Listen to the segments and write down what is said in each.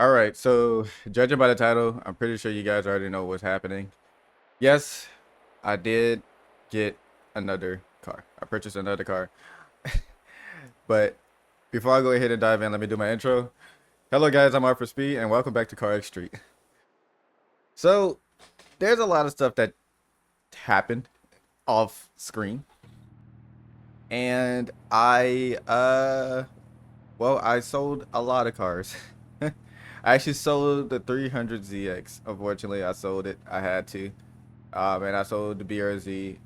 All right, so judging by the title, I'm pretty sure you guys already know what's happening. Yes, I did get another car. I purchased another car. But before I go ahead and dive in, let me do my intro. Hello guys, I'm for Speed and welcome back to CarX Street. So, there's a lot of stuff that happened off screen. And I sold a lot of cars. I actually sold the 300ZX. Unfortunately, I sold it. I had to. And I sold the BRZ.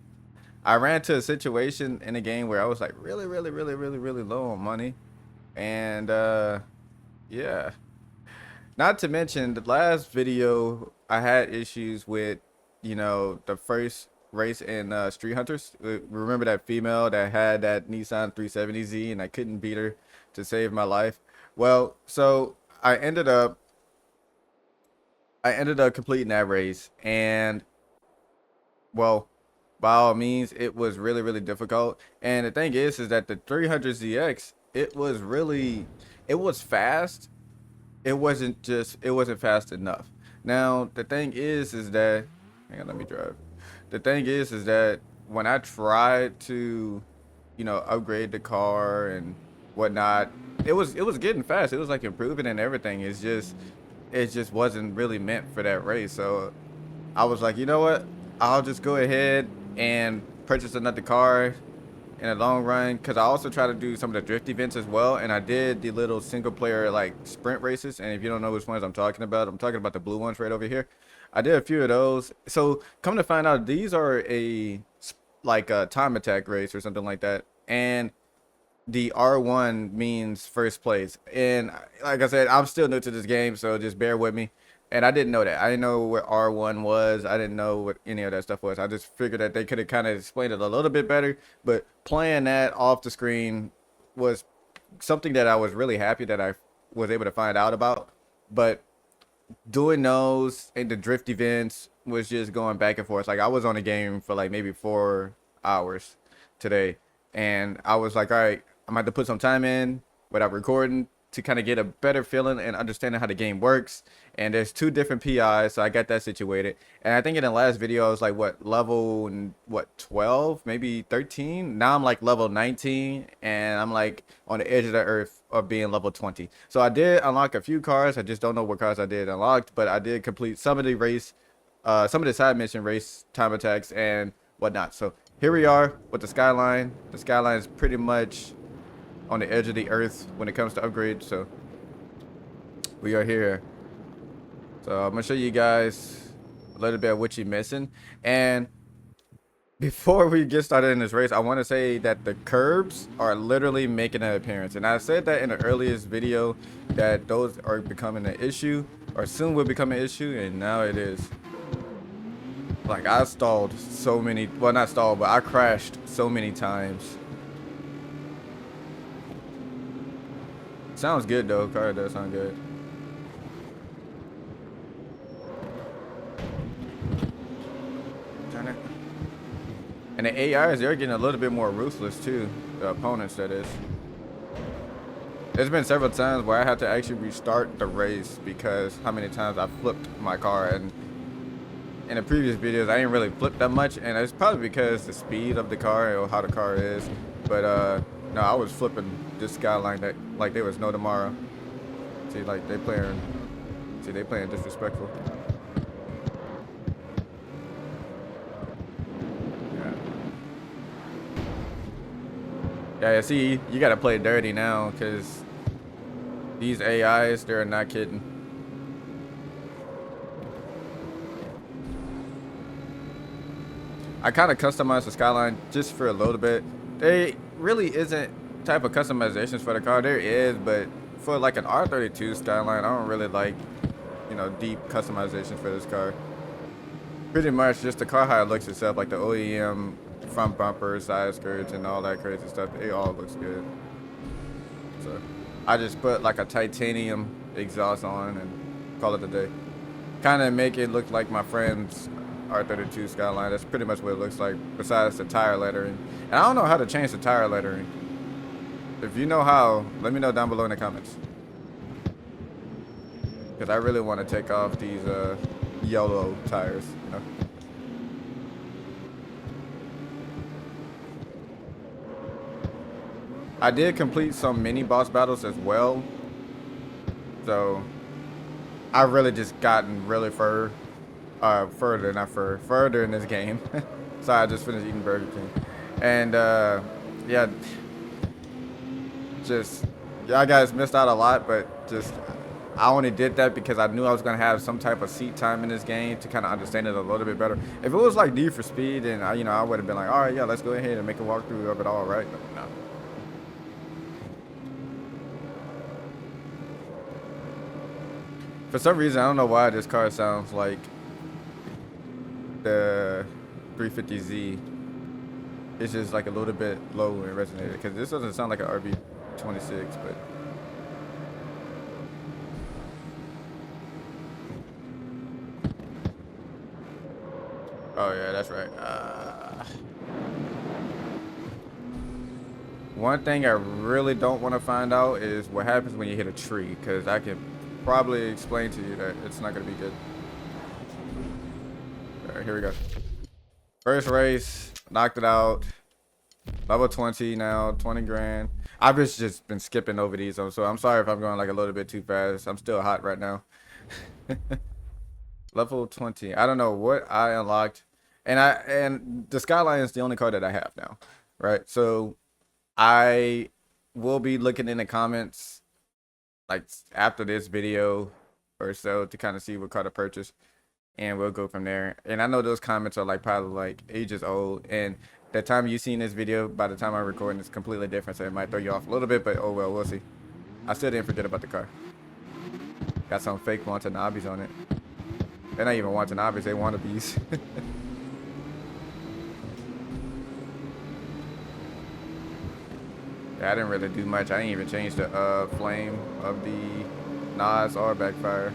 I ran into a situation in a game where I was like really low on money. And yeah. Not to mention the last video I had issues with, the first race in Street Hunters. Remember that female that had that Nissan 370Z and I couldn't beat her to save my life? Well, so I ended up completing that race, and well, by all means, it was really difficult. And the thing is that the 300ZX, it was fast. It wasn't fast enough. Now the thing is that, hang on, let me drive. The thing is that when I tried to, upgrade the car and whatnot, it was getting fast. It was like improving and everything. It just wasn't really meant for that race. So I was like, you know what? I'll just go ahead and purchase another car in the long run, because I also try to do some of the drift events as well, and I did the little single player like sprint races. And if you don't know which ones I'm talking about the blue ones right over here. I did a few of those. So come to find out, these are like a time attack race or something like that, and the R1 means first place. And like I said, I'm still new to this game, so just bear with me. And I didn't know that. I didn't know what R1 was. I didn't know what any of that stuff was. I just figured that they could have kind of explained it a little bit better. But playing that off the screen was something that I was really happy that I was able to find out about. But doing those and the drift events was just going back and forth. Like, I was on the game for like maybe 4 hours today. And I was like, all right, I'm going to have to put some time in without recording to kind of get a better feeling and understanding how the game works. And there's two different PIs, so I got that situated. And I think in the last video I was like, level 12, maybe 13. Now I'm like level 19, and I'm like on the edge of the earth of being level 20. So I did unlock a few cars. I just don't know what cars I did unlocked, but I did complete some of the race, some of the side mission race time attacks and whatnot. So here we are with the Skyline. The Skyline is pretty much on the edge of the earth when it comes to upgrades. So we are here. So I'm gonna show you guys a little bit of what you're missing. And before we get started in this race, I want to say that the curbs are literally making an appearance. And I said that in the earliest video that those are becoming an issue, or soon will become an issue, and now it is. Like, I stalled so many, well, not stalled, but I crashed so many times. Sounds good though. Car does sound good. Turn it. And the AIs, they're getting a little bit more ruthless too. The opponents, that is. There's been several times where I had to actually restart the race because how many times I flipped my car. And in the previous videos, I didn't really flip that much, and it's probably because the speed of the car or how the car is. But no, I was flipping this Skyline that like there was no tomorrow. See, like they playing disrespectful. Yeah, see, you gotta play dirty now, because these AIs, they're not kidding. I kind of customized the Skyline just for a little bit. There really isn't type of customizations for the car. There is, but for like an R32 Skyline, I don't really like, deep customizations for this car. Pretty much just the car how it looks itself, like the OEM front bumper, side skirts, and all that crazy stuff. It all looks good. So I just put like a titanium exhaust on and call it a day. Kind of make it look like my friend's R32 Skyline. That's pretty much what it looks like, besides the tire lettering. And I don't know how to change the tire lettering. If you know how, let me know down below in the comments. because I really want to take off these yellow tires, you know. I did complete some mini boss battles as well, so I really just gotten really further in this game. So I just finished eating Burger King, and yeah, just y'all guys missed out a lot, but just I only did that because I knew I was gonna have some type of seat time in this game to kind of understand it a little bit better. If it was like Need for Speed, and I would have been like, all right, yeah, let's go ahead and make a walkthrough of it all, right? But no. For some reason, I don't know why this car sounds like the 350Z. It's just like a little bit low and resonated, because this doesn't sound like an RB26, but oh yeah, that's right. One thing I really don't want to find out is what happens when you hit a tree, because I can probably explain to you that it's not going to be good. All right, here we go. First race, knocked it out. Level 20 now, 20 grand. I've just been skipping over these, so I'm sorry if I'm going like a little bit too fast. I'm still hot right now. Level 20. I don't know what I unlocked. And the Skyline is the only car that I have now, right? So I will be looking in the comments like after this video or so to kind of see what car to purchase, and we'll go from there. And I know those comments are like probably like ages old, and the time you seen this video, by the time I'm recording, it's completely different, so it might throw you off a little bit, but oh well, we'll see. I still didn't forget about the car. Got some fake Watanabes on it. They're not even Watanabes, they wannabes. Yeah, I didn't really do much. I didn't even change the flame of the NOS or backfire.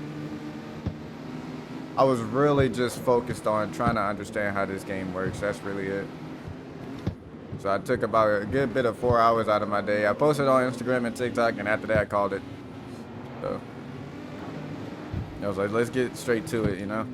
I was really just focused on trying to understand how this game works. That's really it. So I took about a good bit of 4 hours out of my day. I posted on Instagram and TikTok, and after that I called it. So I was like, let's get straight to it, you know?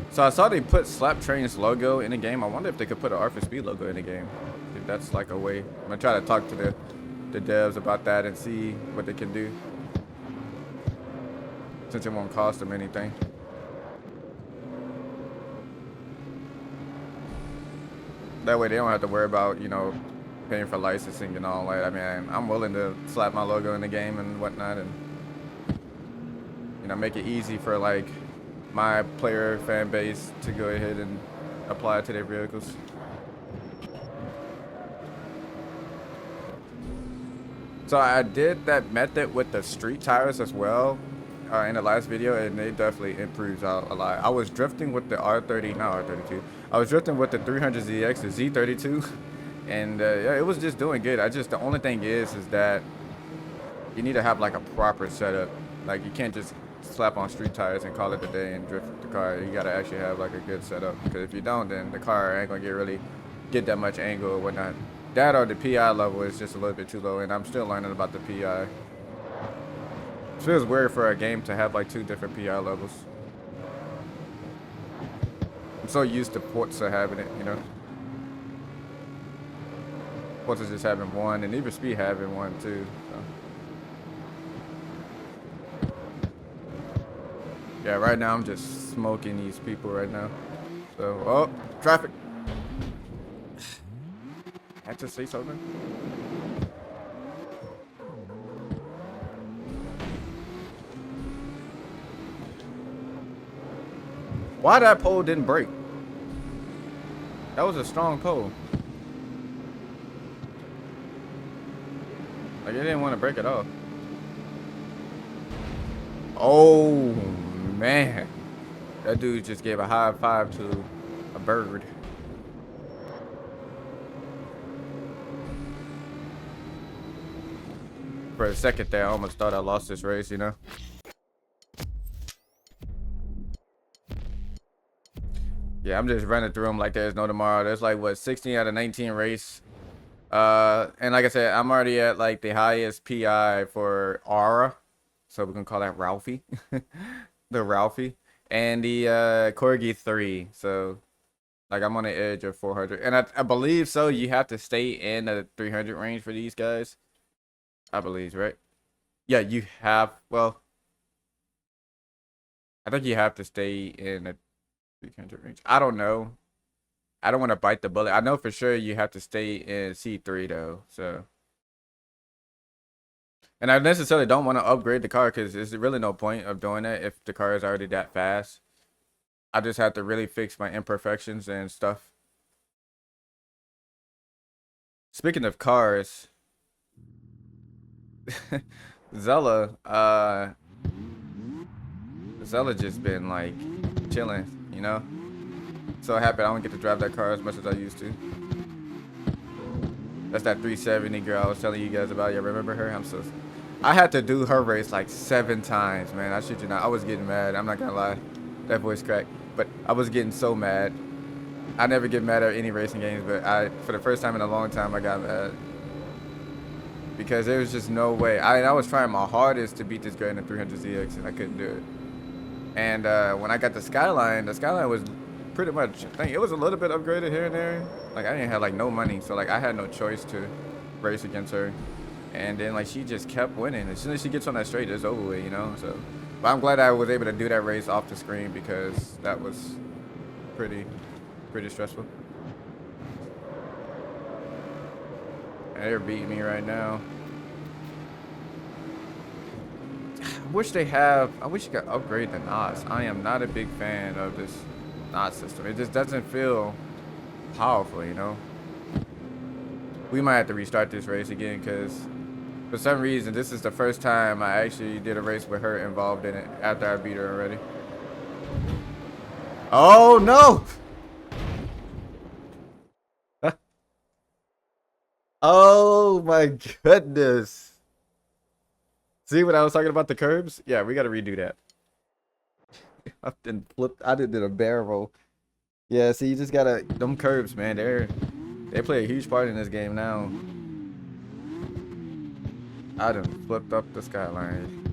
So I saw they put Slap Train's logo in the game. I wonder if they could put an R for Speed logo in the game. If that's like a way. I'm gonna try to talk to the devs about that and see what they can do, since it won't cost them anything. That way they don't have to worry about, paying for licensing and all that. I mean, I'm willing to slap my logo in the game and whatnot, and make it easy for like my player fan base to go ahead and apply it to their vehicles. So I did that method with the street tires as well in the last video, and it definitely improves out a lot. I was drifting with the R32. I was drifting with the 300ZX, the Z32, and yeah, it was just doing good. The only thing is that you need to have like a proper setup. Like, you can't just slap on street tires and call it a day and drift the car. You gotta actually have like a good setup, because if you don't, then the car ain't gonna get that much angle or whatnot. That or the PI level is just a little bit too low, and I'm still learning about the PI. It feels weird for a game to have like 2 different PI levels. I'm so used to Forza having it, Forza just having one, and Need for Speed having one too. So. Yeah, right now I'm just smoking these people right now. So, oh, traffic. I had to say something. Why that pole didn't break? That was a strong pole. Like, it didn't want to break at all. Oh man, that dude just gave a high five to a bird. For a second there, I almost thought I lost this race, Yeah, I'm just running through them like there's no tomorrow. There's like what 16 out of 19 race. And like I said, I'm already at like the highest PI for Aura, so we can call that Ralphie, the Ralphie, and the Corgi 3. So like I'm on the edge of 400, and I believe so. You have to stay in the 300 range for these guys. I believe, right? Yeah, you have. Well, I think you have to stay in the 300 range. I don't know. I don't want to bite the bullet. I know for sure you have to stay in C3 though. So, and I necessarily don't want to upgrade the car because there's really no point of doing that if the car is already that fast. I just have to really fix my imperfections and stuff. Speaking of cars, Zella, Zella just been like chilling, you know. So happy I don't get to drive that car as much as I used to. That's that 370 girl I was telling you guys about. You remember her? I had to do her race like 7 times, man. I shit you not. I was getting mad. I'm not gonna lie. That voice cracked. But I was getting so mad. I never get mad at any racing games, but for the first time in a long time, I got mad. Because there was just no way. I was trying my hardest to beat this girl in the 300ZX, and I couldn't do it. And when I got the Skyline was pretty much, I think it was a little bit upgraded here and there. Like I didn't have like no money, so like I had no choice to race against her. And then like she just kept winning. As soon as she gets on that straight, it's over with, you know. So, but I'm glad I was able to do that race off the screen because that was pretty stressful. And they're beating me right now. I wish you could upgrade the NOS. I am not a big fan of this NOS system. It just doesn't feel powerful, you know. We might have to restart this race again because for some reason this is the first time I actually did a race with her involved in it after I beat her already. Oh no! Oh my goodness. See what I was talking about, the curbs? Yeah, we gotta redo that. I did a barrel roll. Yeah, see, you just gotta, them curbs, man, they play a huge part in this game now. I done flipped up the Skyline.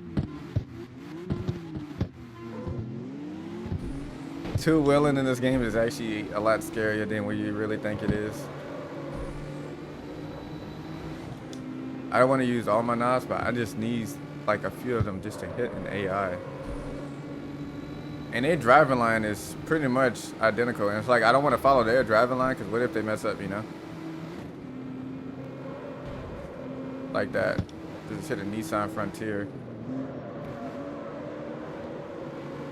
Two-wheeling in this game is actually a lot scarier than what you really think it is. I don't want to use all my knobs, but I just need like a few of them just to hit an AI. And their driving line is pretty much identical. And it's like, I don't want to follow their driving line because what if they mess up, you know? Like that. Just hit a Nissan Frontier.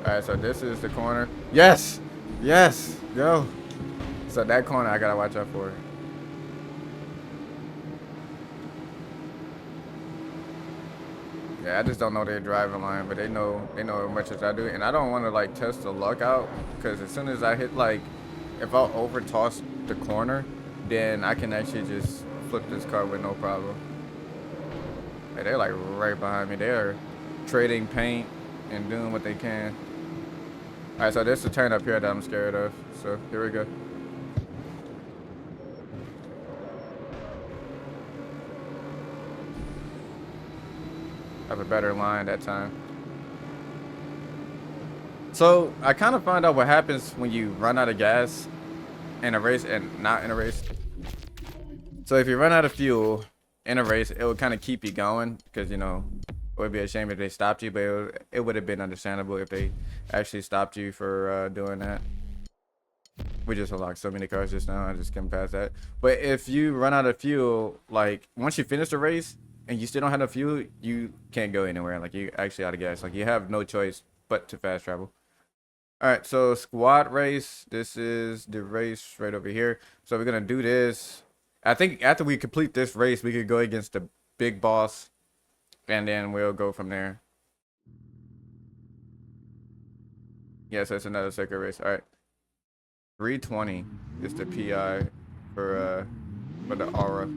Alright, so this is the corner. Yes! Yes! Go! So that corner I gotta watch out for. Yeah, I just don't know their driving line, but they know as much as I do, and I don't want to like test the luck out because as soon as I hit like, if I over toss the corner, then I can actually just flip this car with no problem. Hey, they're like right behind me. They're trading paint and doing what they can. All right, so this is the turn up here that I'm scared of. So here we go. Have a better line that time. So I kind of found out what happens when you run out of gas in a race and not in a race. So if you run out of fuel in a race, it would kind of keep you going because, you know, it would be a shame if they stopped you, but it would have been understandable if they actually stopped you for doing that. We just unlocked so many cars just now. I just came past that. But if you run out of fuel, like once you finish the race, and you still don't have enough fuel, you can't go anywhere. Like you actually out of gas. Like you have no choice but to fast travel. All right, so squad race. This is the race right over here. So we're gonna do this. I think after we complete this race, we could go against the big boss, and then we'll go from there. Yeah, so it's another circuit race. All right, 320 is the PI for the Aura.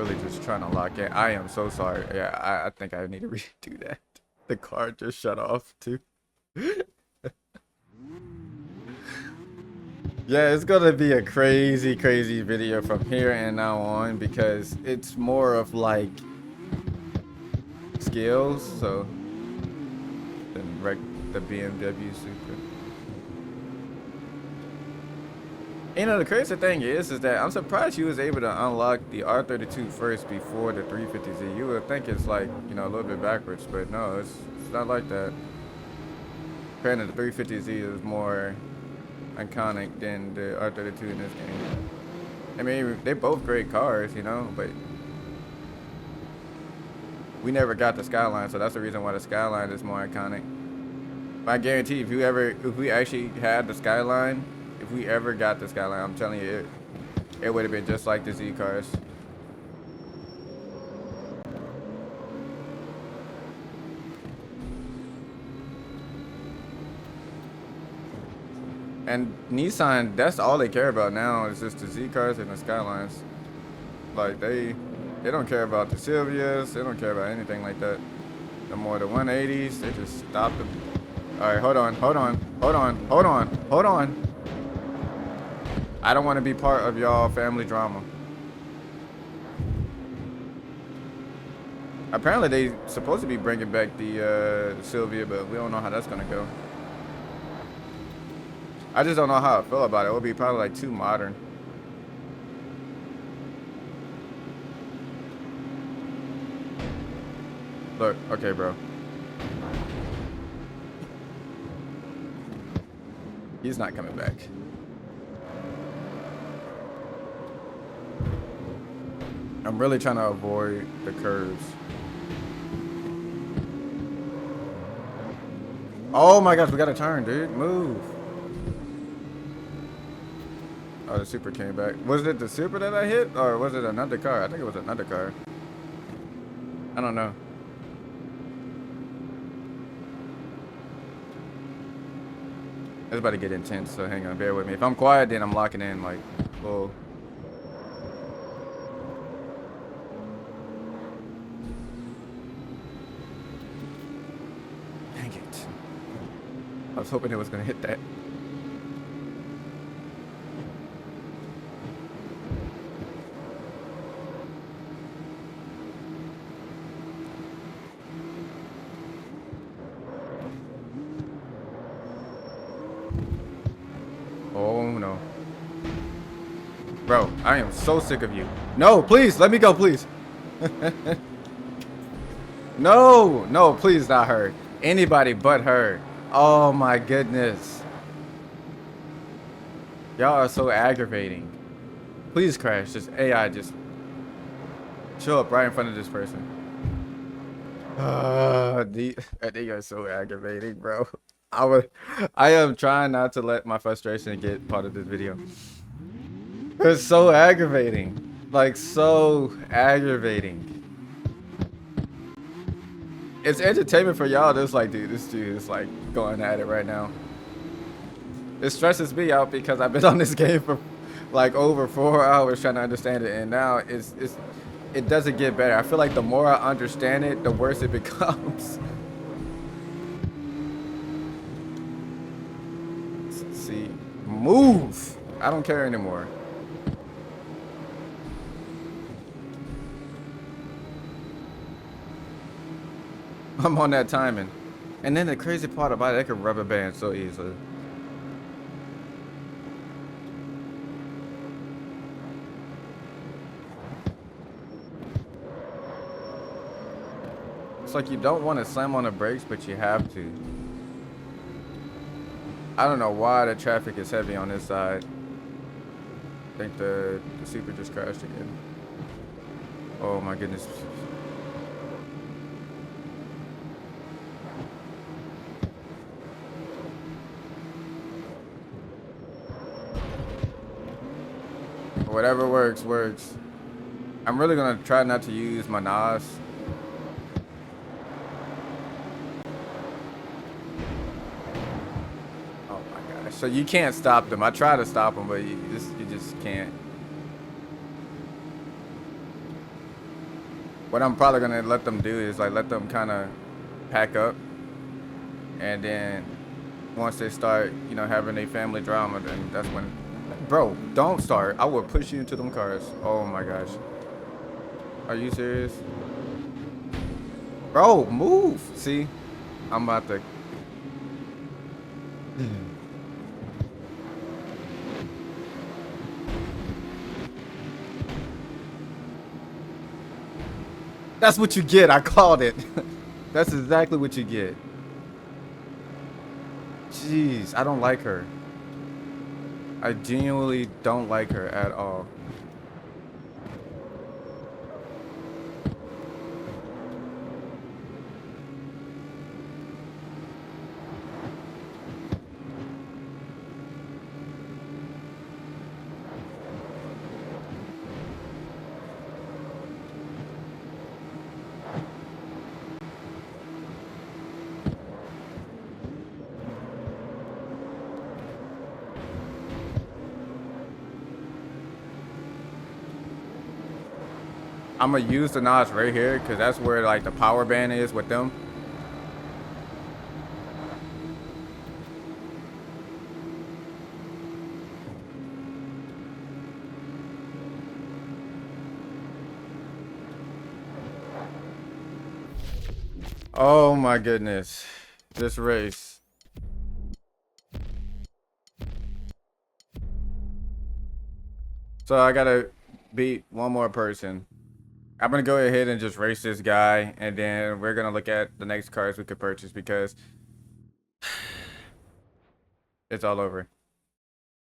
really just trying to lock in. I am so sorry. Yeah, I think I need to redo that. The car just shut off too. Yeah, it's gonna be a crazy, crazy video from here and now on because it's more of like skills, so than the BMW Supra. You know, the crazy thing is that I'm surprised you was able to unlock the R32 first before the 350Z. You would think it's like, you know, a little bit backwards, but no, it's not like that. Apparently the 350Z is more iconic than the R32 in this game. I mean, they're both great cars, you know, but we never got the Skyline, so that's the reason why the Skyline is more iconic. But I guarantee if we actually had the Skyline, if we ever got the Skyline, I'm telling you, it would have been just like the Z cars. And Nissan, that's all they care about now is just the Z cars and the Skylines. Like they don't care about the Silvias, they don't care about anything like that. No more the 180s, they just stop them. All right, hold on. I don't want to be part of y'all family drama. Apparently they supposed to be bringing back the Silvia, but we don't know how that's gonna go. I just don't know how I feel about it. It would be probably like too modern. Look, okay, bro. He's not coming back. I'm really trying to avoid the curves. Oh my gosh, we gotta turn, dude. Move. Oh, the Supra came back. Was it the Supra that I hit? Or was it another car? I think it was another car. I don't know. It's about to get intense, so hang on, bear with me. If I'm quiet, then I'm locking in like, whoa. Dang it. I was hoping it was gonna hit that. Oh no. Bro, I am so sick of you. No, please, let me go, please. No, please, not her. Anybody but her. Oh my goodness. Y'all are so aggravating. Please crash. Just AI, just show up right in front of this person. They are so aggravating, bro. I am trying not to let my frustration get part of this video. It's so aggravating. Like, so aggravating. It's entertainment for y'all. Just like, dude, this dude is like going at it right now. It stresses me out because I've been on this game for like over 4 hours trying to understand it, and now it doesn't get better. I feel like the more I understand it, the worse it becomes. See, move. I don't care anymore. I'm on that timing. And then the crazy part about it, I could rubber band so easily. It's like you don't want to slam on the brakes, but you have to. I don't know why the traffic is heavy on this side. I think the Supra just crashed again. Oh my goodness. Whatever works, works. I'm really gonna try not to use my NOS. Oh my gosh. So you can't stop them. I try to stop them, but you just can't. What I'm probably gonna let them do is like let them kind of pack up, and then once they start, you know, having a family drama, then that's when. Bro, don't start. I will push you into them cars. Oh my gosh. Are you serious? Bro, move. See, I'm about to. That's what you get. I called it. That's exactly what you get. Jeez, I don't like her. I genuinely don't like her at all. I'm gonna use the notch right here because that's where like the power band is with them. Oh my goodness, this race. So I gotta beat one more person. I'm gonna go ahead and just race this guy, and then we're gonna look at the next cars we could purchase because it's all over.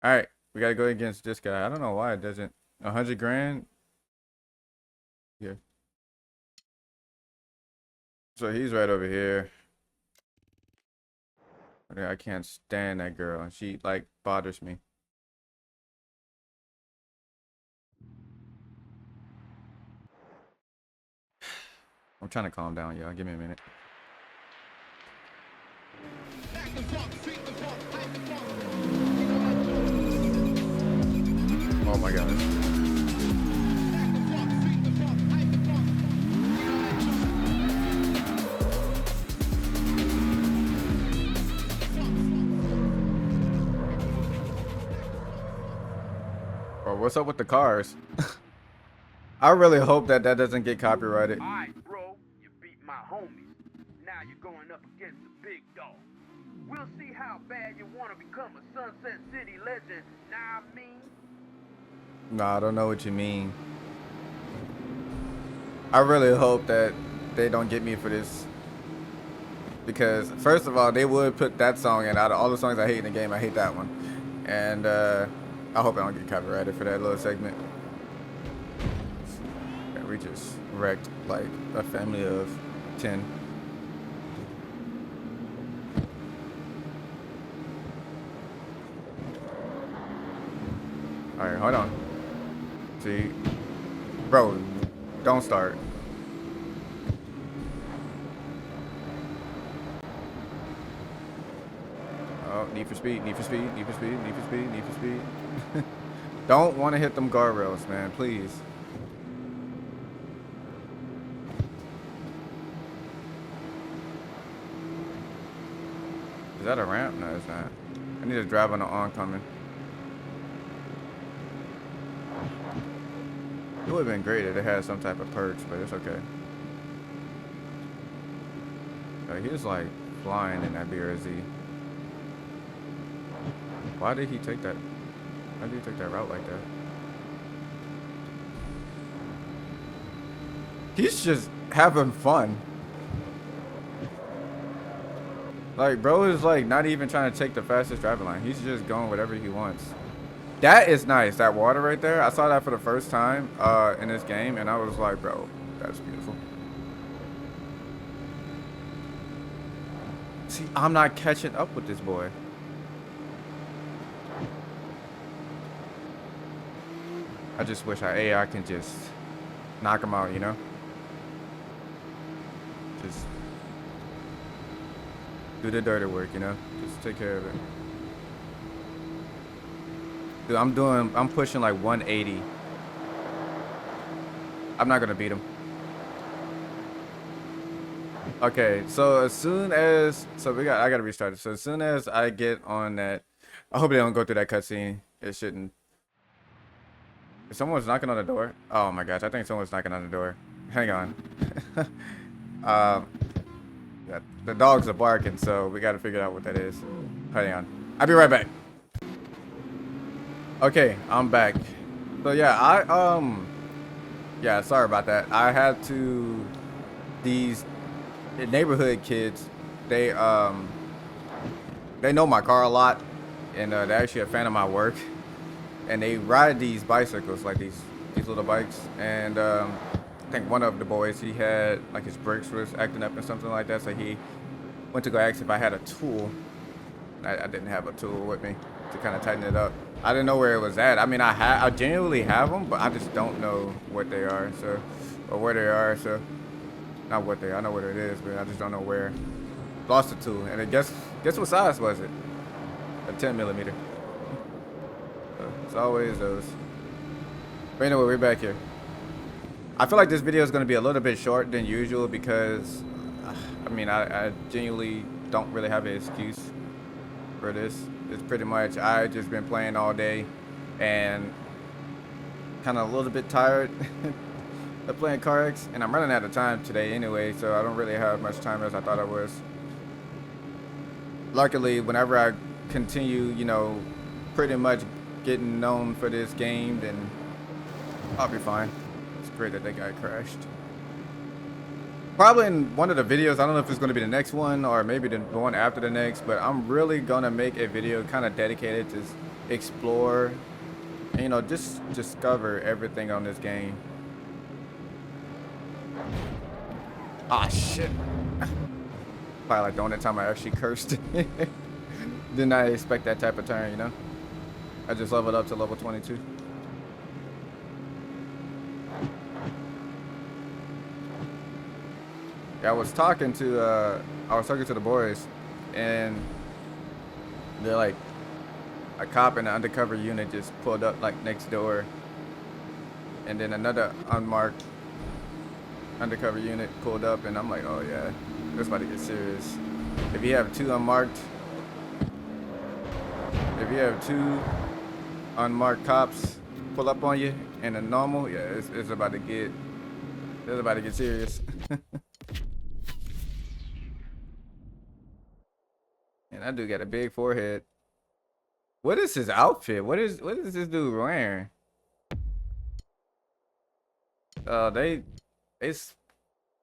All right, we gotta go against this guy. I don't know why it doesn't. 100 grand. Yeah. So he's right over here. I can't stand that girl. She like bothers me. I'm trying to calm down, y'all. Give me a minute. Oh my gosh. Bro, what's up with the cars? I really hope that that doesn't get copyrighted. All right, bro, you beat my homies. Now you're going up against the big dog. We'll see how bad you want to become a Sunset City legend. Nah, I mean. Nah, I don't know what you mean. I really hope that they don't get me for this. Because, first of all, they would put that song in. Out of all the songs I hate in the game, I hate that one. And I hope I don't get copyrighted for that little segment. And we just wrecked, like, a family of 10. Alright, hold on. See? Bro, don't start. Oh, need for speed, need for speed, need for speed, need for speed, need for speed. Don't want to hit them guardrails, man, please. Is that a ramp? No, it's not. I need to drive on the oncoming. It would have been great if it had some type of perks, but it's okay. He was like flying in that BRZ. Why did he take that? Why did he take that route like that? He's just having fun. Like, bro is like not even trying to take the fastest driving line. He's just going whatever he wants. That is nice. That water right there. I saw that for the first time in this game, and I was like, bro, that's beautiful. See, I'm not catching up with this boy. I just wish our AI can just knock him out, you know? Just do the dirty work, you know? Just take care of it. Dude, I'm pushing like 180. I'm not gonna beat him. Okay, so as soon as I gotta restart it. So as soon as I get on that, I hope they don't go through that cutscene. It shouldn't. If someone's knocking on the door. Oh my gosh, I think someone's knocking on the door. Hang on. um, yeah, the dogs are barking, so we gotta figure out what that is. Hang on. I'll be right back. Okay, I'm back. So yeah, yeah, sorry about that. I had to these neighborhood kids. They they know my car a lot, and they're actually a fan of my work. And they ride these bicycles, like these little bikes. And I think one of the boys, he had like his brakes was acting up and something like that. So he went to go ask if I had a tool. I didn't have a tool with me to kind of tighten it up. I didn't know where it was at. I mean, I genuinely have them, but I just don't know what they are. So, or where they are. So, not what they are. I know what it is, but I just don't know where. Lost the tool, and guess what size was it? A 10 millimeter. So it's always those. But anyway, we're back here. I feel like this video is going to be a little bit short than usual because, I mean, I genuinely don't really have an excuse for this. It's pretty much I just been playing all day and kind of a little bit tired of playing CarX, and I'm running out of time today anyway, so I don't really have much time as I thought I was. Luckily, whenever I continue, you know, pretty much getting known for this game, then I'll be fine. It's great that that guy crashed. Probably in one of the videos, I don't know if it's going to be the next one or maybe the one after the next, but I'm really going to make a video kind of dedicated to explore and, you know, just discover everything on this game. Ah, shit. Probably like the only time I actually cursed. Did not expect that type of turn, you know? I just leveled up to level 22. Yeah, I was talking to the boys, and they're like, a cop and an undercover unit just pulled up like next door, and then another unmarked undercover unit pulled up, and I'm like, oh yeah, this about to get serious. If you have two unmarked cops pull up on you in a normal, yeah, it's about to get serious. And that dude got a big forehead. What is his outfit? What is this dude wearing? They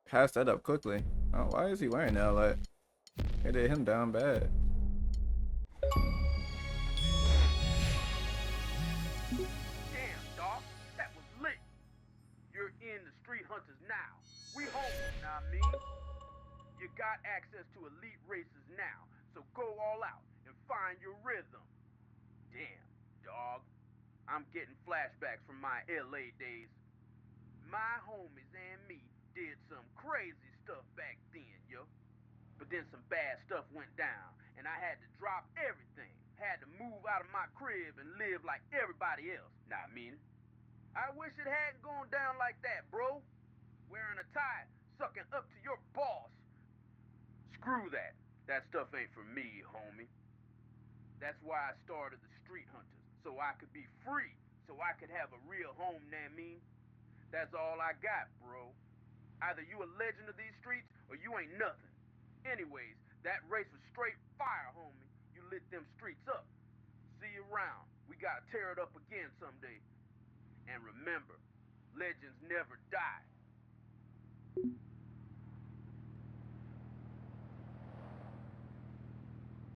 passed that up quickly. Oh, why is he wearing that? Like, they did him down bad. Damn, dog, that was lit. You're in the Street Hunters now. We home, know what I mean? You got access to elite races now, so go all out and find your rhythm. Damn, dog, I'm getting flashbacks from my LA days. My homies and me did some crazy stuff back then, yo. But then some bad stuff went down, and I had to drop everything. Had to move out of my crib and live like everybody else. Nah, I mean, I wish it hadn't gone down like that, bro. Wearing a tie, sucking up to your boss. Screw that. That stuff ain't for me, homie. That's why I started the Street Hunters, so I could be free, so I could have a real home, know what I mean? That's all I got, bro. Either you a legend of these streets, or you ain't nothing. Anyways, that race was straight fire, homie. You lit them streets up. See you around. We gotta tear it up again someday. And remember, legends never die.